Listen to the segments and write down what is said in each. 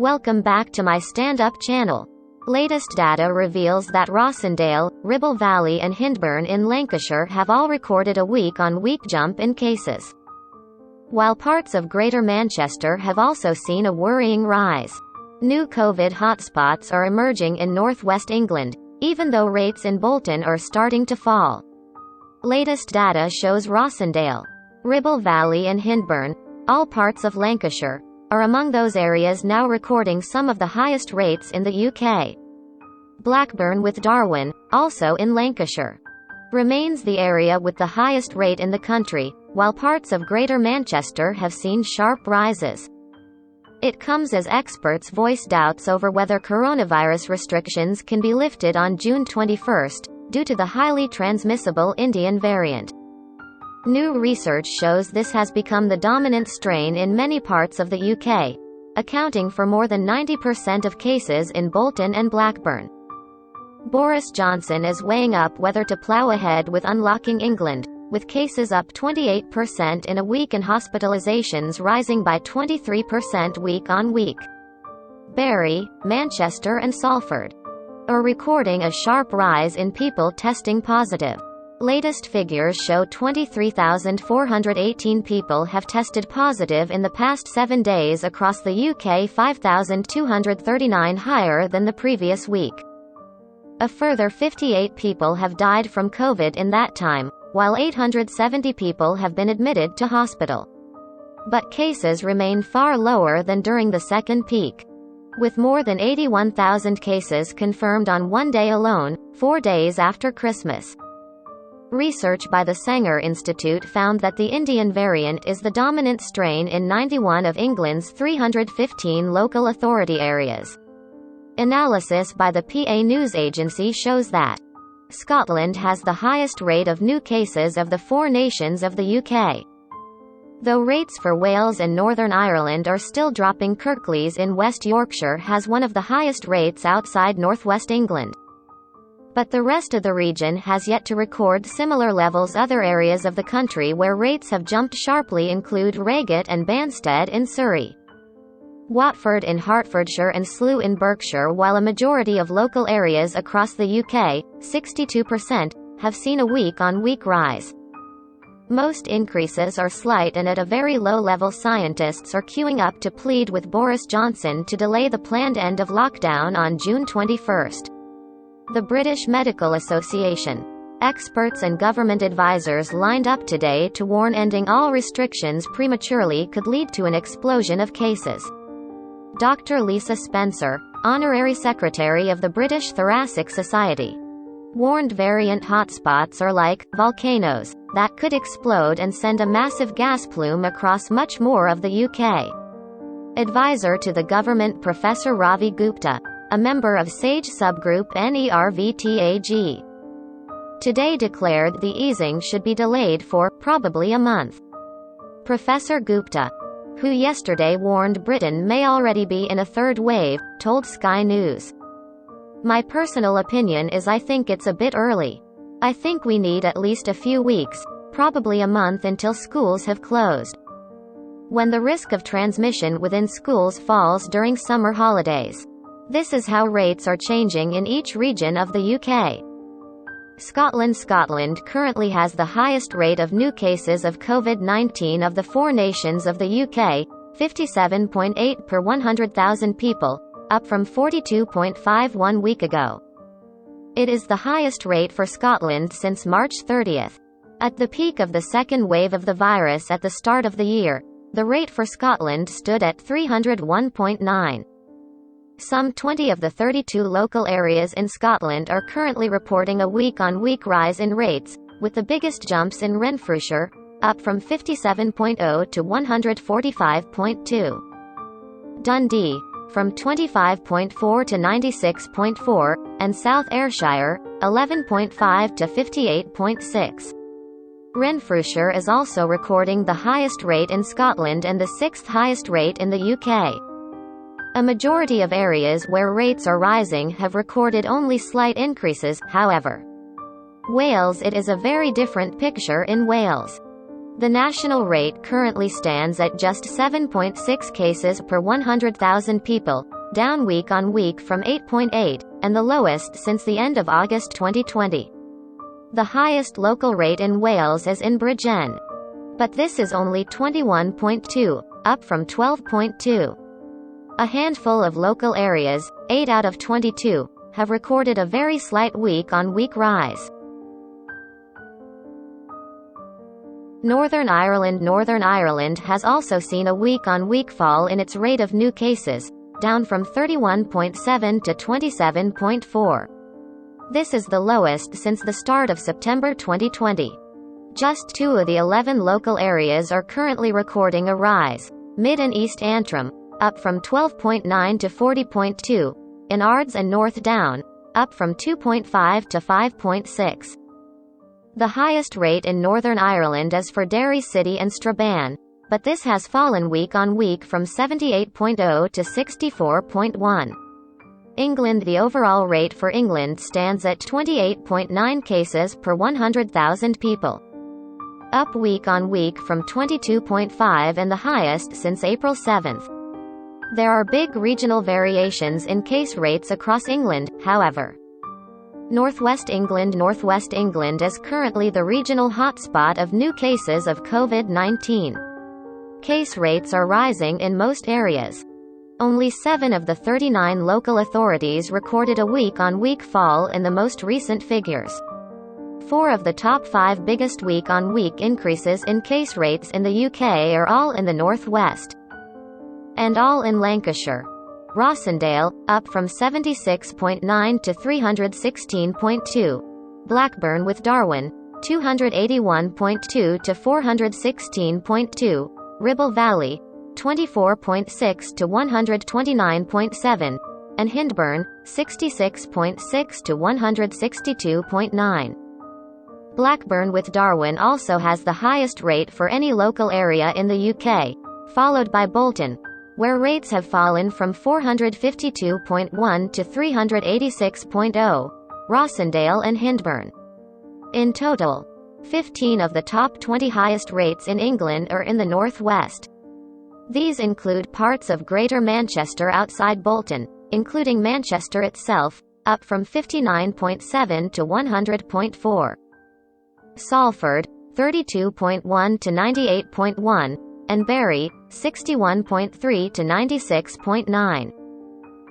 Welcome back to my stand-up channel. Latest data reveals that Rossendale, Ribble Valley and Hyndburn in Lancashire have all recorded a week-on-week jump in cases, while parts of Greater Manchester have also seen a worrying rise. New COVID hotspots are emerging in northwest England, even though rates in Bolton are starting to fall. Latest data shows Rossendale, Ribble Valley and Hyndburn, all parts of Lancashire, are among those areas now recording some of the highest rates in the UK. Blackburn with Darwen, also in Lancashire, remains the area with the highest rate in the country, while parts of Greater Manchester have seen sharp rises. It comes as experts voice doubts over whether coronavirus restrictions can be lifted on June 21 due to the highly transmissible Indian variant. New research shows this has become the dominant strain in many parts of the UK, accounting for more than 90% of cases in Bolton and Blackburn. Boris Johnson is weighing up whether to plough ahead with unlocking England, with cases up 28% in a week and hospitalizations rising by 23% week-on-week. Bury, Manchester and Salford are recording a sharp rise in people testing positive. Latest figures show 23,418 people have tested positive in the past 7 days across the UK, 5,239 higher than the previous week. A further 58 people have died from COVID in that time, while 870 people have been admitted to hospital. But cases remain far lower than during the second peak, with more than 81,000 cases confirmed on one day alone, 4 days after Christmas. Research by the Sanger Institute found that the Indian variant is the dominant strain in 91 of England's 315 local authority areas. Analysis by the PA News Agency shows that Scotland has the highest rate of new cases of the 4 nations of the UK. Though rates for Wales and Northern Ireland are still dropping, Kirklees in West Yorkshire has one of the highest rates outside northwest England. But the rest of the region has yet to record similar levels. Other areas of the country where rates have jumped sharply include Reigate and Banstead in Surrey, Watford in Hertfordshire and Slough in Berkshire, while a majority of local areas across the UK, 62%, have seen a week-on-week rise. Most increases are slight and at a very low level. Scientists are queuing up to plead with Boris Johnson to delay the planned end of lockdown on June 21. The British Medical Association, experts and government advisors lined up today to warn ending all restrictions prematurely could lead to an explosion of cases. Dr. Lisa Spencer, Honorary Secretary of the British Thoracic Society, warned variant hotspots are like volcanoes that could explode and send a massive gas plume across much more of the UK. Advisor to the government Professor Ravi Gupta, a member of SAGE subgroup NERVTAG, today declared the easing should be delayed for probably a month. Professor Gupta, who yesterday warned Britain may already be in a third wave, told Sky News, "My personal opinion is I think it's a bit early. I think we need at least a few weeks, probably a month, until schools have closed, when the risk of transmission within schools falls during summer holidays. This is how rates are changing in each region of the UK." Scotland currently has the highest rate of new cases of COVID-19 of the 4 nations of the UK, 57.8 per 100,000 people, up from 42.5 1 week ago. It is the highest rate for Scotland since March 30. At the peak of the second wave of the virus at the start of the year, the rate for Scotland stood at 301.9. Some 20 of the 32 local areas in Scotland are currently reporting a week-on-week rise in rates, with the biggest jumps in Renfrewshire, up from 57.0 to 145.2. Dundee, from 25.4 to 96.4, and South Ayrshire, 11.5 to 58.6. Renfrewshire is also recording the highest rate in Scotland and the 6th highest rate in the UK. A majority of areas where rates are rising have recorded only slight increases, however. Wales, it is a very different picture in Wales. The national rate currently stands at just 7.6 cases per 100,000 people, down week on week from 8.8, and the lowest since the end of August 2020. The highest local rate in Wales is in Bridgen. But this is only 21.2, up from 12.2. A handful of local areas, 8 out of 22, have recorded a very slight week-on-week rise. Northern Ireland has also seen a week-on-week fall in its rate of new cases, down from 31.7 to 27.4. This is the lowest since the start of September 2020. Just 2 of the 11 local areas are currently recording a rise. Mid and East Antrim, up from 12.9 to 40.2, in Ards and North Down, up from 2.5 to 5.6. The highest rate in Northern Ireland is for Derry City and Strabane, but this has fallen week on week from 78.0 to 64.1. England. The overall rate for England stands at 28.9 cases per 100,000 people. Up week on week from 22.5 and the highest since April 7th. There are big regional variations in case rates across England, however. Northwest England is currently the regional hotspot of new cases of COVID-19. Case rates are rising in most areas. Only 7 of the 39 local authorities recorded a week-on-week fall in the most recent figures. 4 of the top 5 biggest week-on-week increases in case rates in the UK are all in the northwest. And all in Lancashire. Rossendale, up from 76.9 to 316.2. Blackburn with Darwen, 281.2 to 416.2. Ribble Valley, 24.6 to 129.7. And Hindburn, 66.6 to 162.9. Blackburn with Darwen also has the highest rate for any local area in the UK, followed by Bolton, where rates have fallen from 452.1 to 386.0, Rossendale and Hindburn. In total, 15 of the top 20 highest rates in England are in the northwest. These include parts of Greater Manchester outside Bolton, including Manchester itself, up from 59.7 to 100.4. Salford, 32.1 to 98.1, and Bury, 61.3 to 96.9.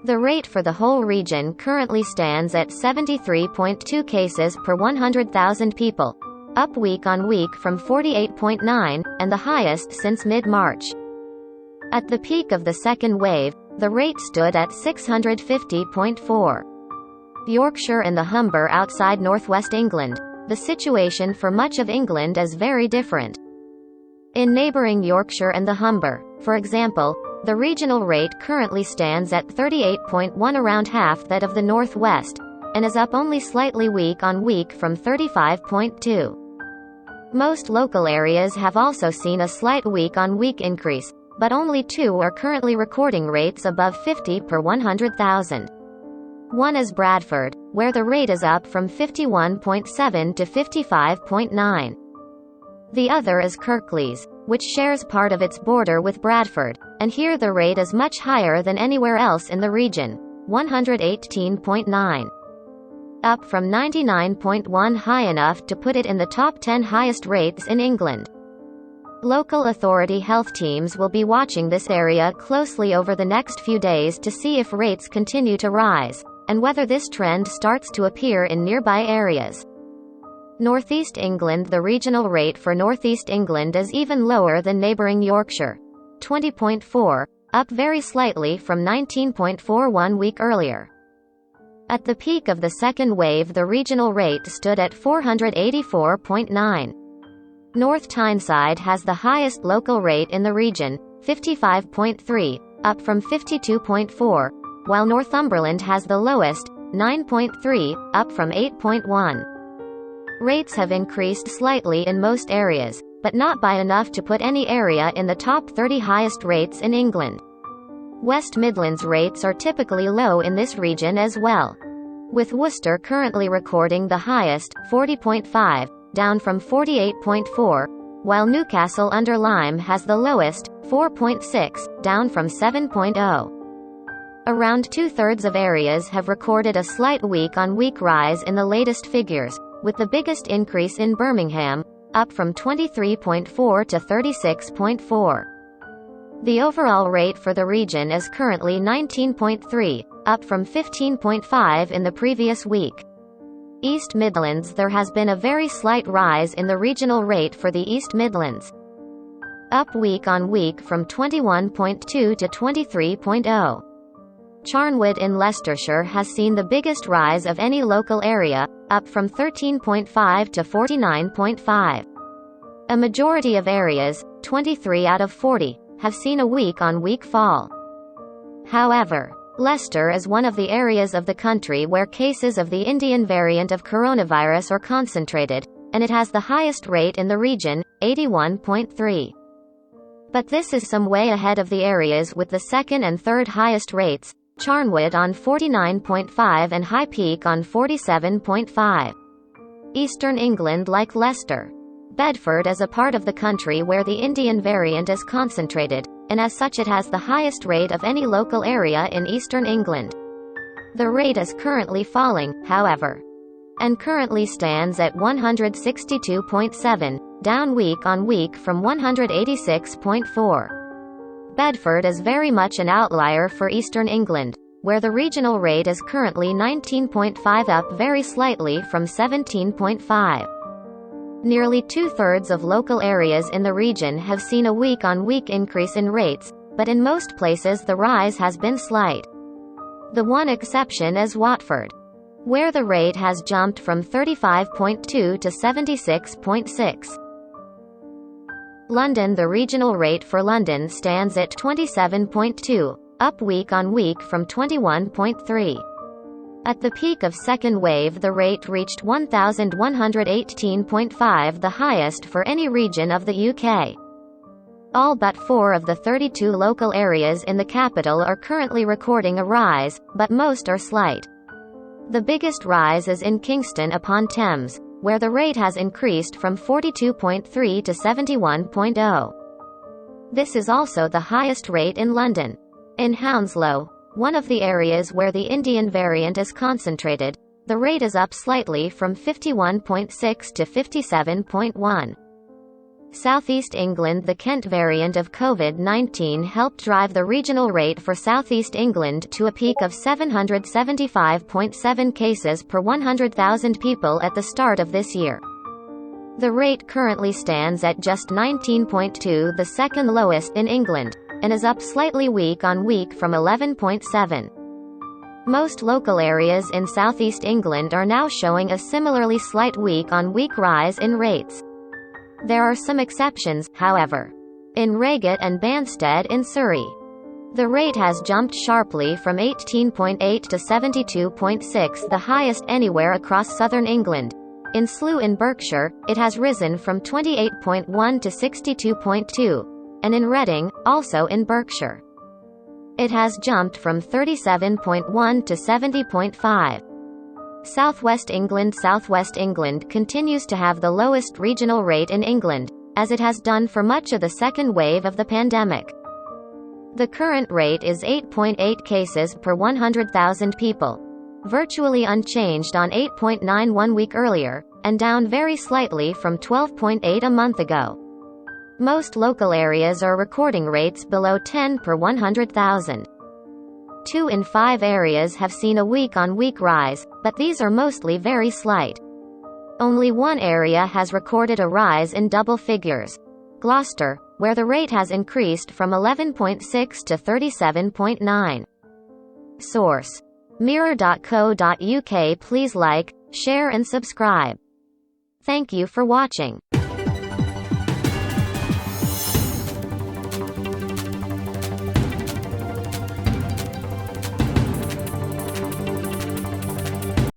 The rate for the whole region currently stands at 73.2 cases per 100,000 people, up week on week from 48.9, and the highest since mid-March. At the peak of the second wave, the rate stood at 650.4. Yorkshire and the Humber outside northwest England. The situation for much of England is very different. In neighbouring Yorkshire and the Humber, for example, the regional rate currently stands at 38.1, around half that of the northwest, and is up only slightly week on week from 35.2. Most local areas have also seen a slight week on week increase, but only 2 are currently recording rates above 50 per 100,000. One is Bradford, where the rate is up from 51.7 to 55.9. The other is Kirklees, which shares part of its border with Bradford, and here the rate is much higher than anywhere else in the region, 118.9. Up from 99.1, high enough to put it in the top 10 highest rates in England. Local authority health teams will be watching this area closely over the next few days to see if rates continue to rise, and whether this trend starts to appear in nearby areas. Northeast England. The regional rate for Northeast England is even lower than neighbouring Yorkshire, 20.4, up very slightly from 19.4 1 week earlier. At the peak of the second wave, the regional rate stood at 484.9. North Tyneside has the highest local rate in the region, 55.3, up from 52.4, while Northumberland has the lowest, 9.3, up from 8.1. Rates have increased slightly in most areas, but not by enough to put any area in the top 30 highest rates in England. West Midlands rates are typically low in this region as well, with Worcester currently recording the highest, 40.5, down from 48.4, while Newcastle-under-Lyme has the lowest, 4.6, down from 7.0. Around two-thirds of areas have recorded a slight week-on-week rise in the latest figures, with the biggest increase in Birmingham, up from 23.4 to 36.4. The overall rate for the region is currently 19.3, up from 15.5 in the previous week. East Midlands. There has been a very slight rise in the regional rate for the East Midlands, up week-on-week from 21.2 to 23.0. Charnwood in Leicestershire has seen the biggest rise of any local area, up from 13.5 to 49.5. A majority of areas, 23 out of 40, have seen a week-on-week fall. However, Leicester is one of the areas of the country where cases of the Indian variant of coronavirus are concentrated, and it has the highest rate in the region, 81.3. But this is some way ahead of the areas with the second and third highest rates, Charnwood on 49.5 and High Peak on 47.5. Eastern England. Like Leicester, Bedford is a part of the country where the Indian variant is concentrated, and as such it has the highest rate of any local area in Eastern England. The rate is currently falling, however, and currently stands at 162.7, down week-on-week from 186.4. Bedford is very much an outlier for Eastern England, where the regional rate is currently 19.5, up very slightly from 17.5. Nearly two-thirds of local areas in the region have seen a week-on-week increase in rates, but in most places the rise has been slight. The one exception is Watford, where the rate has jumped from 35.2 to 76.6. London. The regional rate for London stands at 27.2, up week-on-week from 21.3. At the peak of second wave the rate reached 1,118.5, the highest for any region of the UK. All but 4 of the 32 local areas in the capital are currently recording a rise, but most are slight. The biggest rise is in Kingston upon Thames, where the rate has increased from 42.3 to 71.0. This is also the highest rate in London. In Hounslow, one of the areas where the Indian variant is concentrated, the rate is up slightly from 51.6 to 57.1. Southeast England. The Kent variant of COVID-19 helped drive the regional rate for Southeast England to a peak of 775.7 cases per 100,000 people at the start of this year. The rate currently stands at just 19.2, the second lowest in England, and is up slightly week-on-week from 11.7. Most local areas in Southeast England are now showing a similarly slight week-on-week rise in rates. There are some exceptions, however. In Reigate and Banstead in Surrey, the rate has jumped sharply from 18.8 to 72.6, the highest anywhere across southern England. In Slough in Berkshire, it has risen from 28.1 to 62.2, and in Reading, also in Berkshire, it has jumped from 37.1 to 70.5. Southwest England. Southwest England continues to have the lowest regional rate in England, as it has done for much of the second wave of the pandemic. The current rate is 8.8 cases per 100,000 people, virtually unchanged on 8.9 1 week earlier, and down very slightly from 12.8 a month ago. Most local areas are recording rates below 10 per 100,000. 2 in 5 areas have seen a week-on-week rise, but these are mostly very slight. Only one area has recorded a rise in double figures: Gloucester, where the rate has increased from 11.6 to 37.9. Source: mirror.co.uk. Please like, share and subscribe. Thank you for watching.